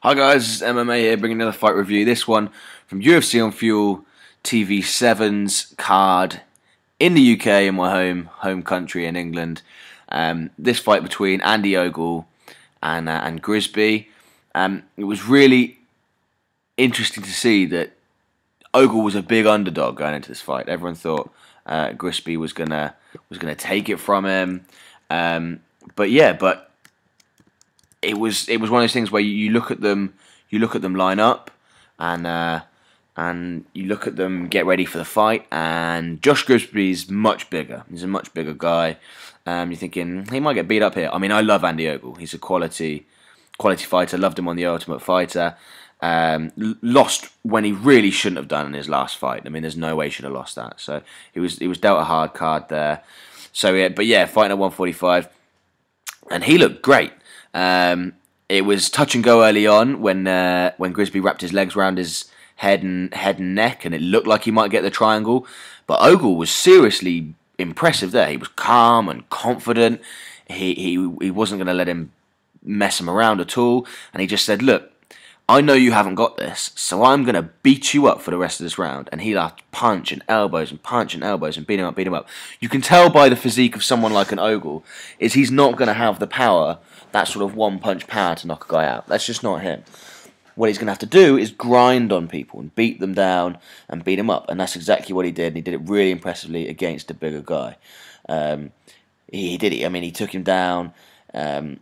Hi guys, MMA here, bringing another fight review. This one from UFC on Fuel TV7's card in the UK, in my home country in England. This fight between Andy Ogle and Grispi. It was really interesting to see that Ogle was a big underdog going into this fight. Everyone thought Grispi was gonna take it from him, but it was one of those things where you look at them line up, and you look at them get ready for the fight, and Josh Grispi's much bigger. He's a much bigger guy. You're thinking he might get beat up here. I mean, I love Andy Ogle. He's a quality fighter. Loved him on The Ultimate Fighter. Lost when he really shouldn't have done in his last fight. I mean, there's no way he should have lost that. So he was dealt a hard card there. So yeah, but yeah, fighting at 145, and he looked great. It was touch and go early on when Grispi wrapped his legs around his head and neck, and it looked like he might get the triangle. But Ogle was seriously impressive there. He was calm and confident. He wasn't going to let him mess him around at all, and he just said, "Look, I know you haven't got this, so I'm going to beat you up for the rest of this round." And he laughed, punch and elbows and beat him up. You can tell by the physique of someone like an Ogle is he's not going to have the power, that sort of one-punch power to knock a guy out. That's just not him. What he's going to have to do is grind on people and beat them down and beat them up. And that's exactly what he did. And he did it really impressively against a bigger guy. He did it. I mean, he took him down in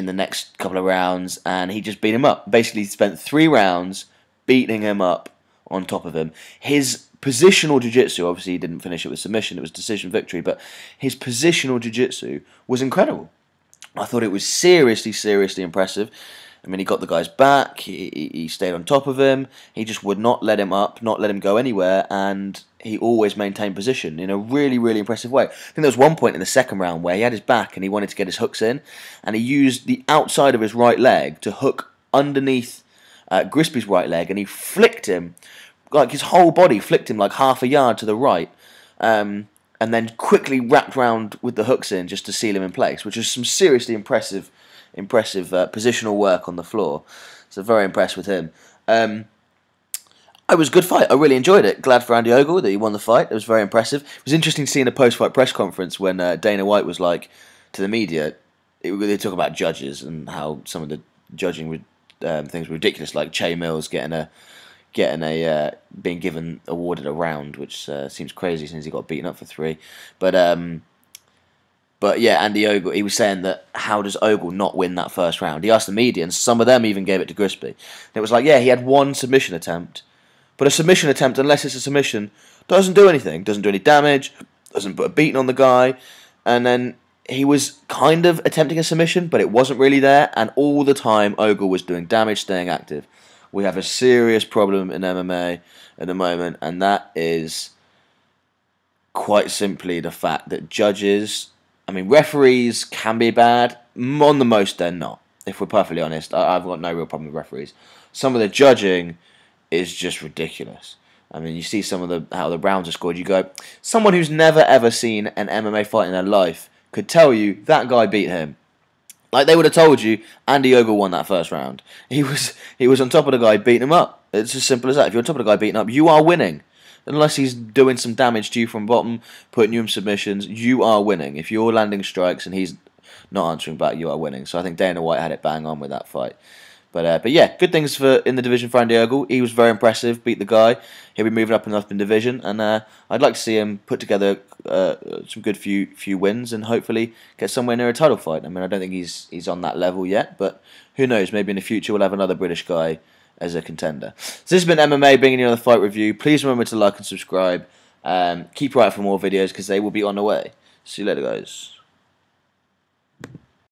the next couple of rounds, and he just beat him up. Basically, he spent 3 rounds beating him up on top of him. His positional jiu-jitsu, obviously he didn't finish it with submission, it was decision victory, but his positional jiu-jitsu was incredible. I thought it was seriously impressive. I mean, he got the guy's back, he stayed on top of him, he just would not let him up, not let him go anywhere, and he always maintained position in a really impressive way. I think there was one point in the second round where he had his back and he wanted to get his hooks in, and he used the outside of his right leg to hook underneath Grispi's right leg, and he flicked him, like his whole body flicked him like half a yard to the right, and then quickly wrapped round with the hooks in just to seal him in place, which is some seriously impressive positional work on the floor. So very impressed with him. It was a good fight. I really enjoyed it. Glad for Andy Ogle that he won the fight. It was very impressive. It was interesting to see in a post-fight press conference when Dana White was like to the media, they talk about judges and how some of the judging things were ridiculous, like Che Mills being awarded a round, which seems crazy since he got beaten up for 3. But yeah, Andy Ogle, he was saying that how does Ogle not win that first round? He asked the media, and some of them even gave it to Grispi. And it was like, yeah, he had 1 submission attempt, but a submission attempt, unless it's a submission, doesn't do anything, doesn't do any damage, doesn't put a beating on the guy. And then he was kind of attempting a submission, but it wasn't really there, and all the time Ogle was doing damage, staying active. We have a serious problem in MMA at the moment, and that is quite simply the fact that judges, I mean, referees can be bad. On the most, they're not. If we're perfectly honest, I've got no real problem with referees. Some of the judging is just ridiculous. I mean, you see how the rounds are scored. You go, someone who's never ever seen an MMA fight in their life could tell you that guy beat him. Like they would have told you, Andy Ogle won that first round. He was on top of the guy, beating him up. It's as simple as that. If you're on top of the guy beating up, you are winning. Unless he's doing some damage to you from bottom, putting you in submissions, you are winning. If you're landing strikes and he's not answering back, you are winning. So I think Dana White had it bang on with that fight. But yeah, good things in the division for Andy Ogle. He was very impressive, beat the guy. He'll be moving up and up in division, and I'd like to see him put together some good few wins and hopefully get somewhere near a title fight. I mean, I don't think he's on that level yet, but who knows? Maybe in the future we'll have another British guy as a contender. So this has been MMA, bringing you another fight review. Please remember to like and subscribe. Keep your eye out for more videos because they will be on the way. See you later, guys.